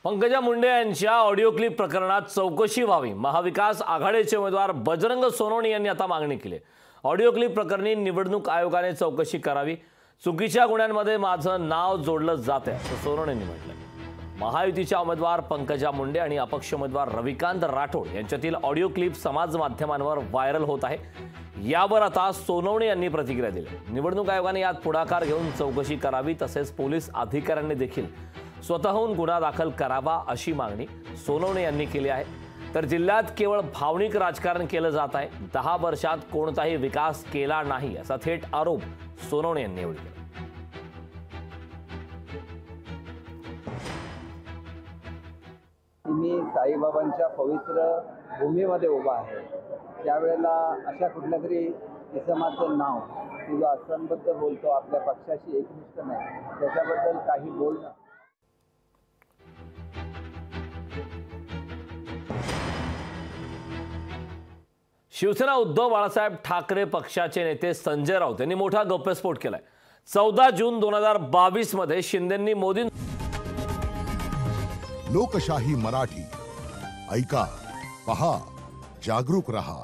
पंकजा मुंडे यांच्या audio clip प्रकरणात चौकशी व्हावी, महाविकास आघाडीचे उमेदवार बजरंग सोनवणे यांनी आता मागणी केली। ऑडिओ क्लिप प्रकरणी निवडणूक आयोगाने चौकशी करावी, चुकीच्या गुन्ह्यांमध्ये माझं नाव जोडलं जाते असं सोनवणेंनी म्हटलं। महायुतीच्या उमेदवार पंकजा मुंडे आणि अपक्ष उमेदवार रविकांत राठोड यांच्यातील ऑडिओ क्लिप समाज माध्यमांवर व्हायरल होत आहे। यावर आता सोनवणे यांनी प्रतिक्रिया दिली। निवडणूक आयोगाने यात पुढाकार घेऊन चौकशी करावी, तसेच पोलीस अधिकाऱ्यांनी देखील स्वतःहून गुन्हा दाखल करावा अशी मागणी सोनवणे यांनी केली आहे। तर जिल्ह्यात केवळ भावनिक राजकारण केलं जात आहे, 10 वर्षात कोणताही विकास केला नाही असा थेट आरोप सोनवणे यांनी यावेळी केला। मी साईबाबांच्या पवित्र भूमीमध्ये उभा आहे, त्यावेळेला अशा कुठल्या तरी इसमाचं नाव किंवा असंबद्ध बोलतो, आपल्या पक्षाशी एकनिष्ठ नाही, त्याच्याबद्दल काही बोलणं। शिवसेना उद्धव बाळासाहेब ठाकरे पक्षाचे नेते संजय राऊत यांनी मोठा गौप्यस्फोट केलाय। 14 जून 2022 मध्ये शिंदेंनी मोदी लोकशाही मराठी ऐका, पहा, जागरूक रहा।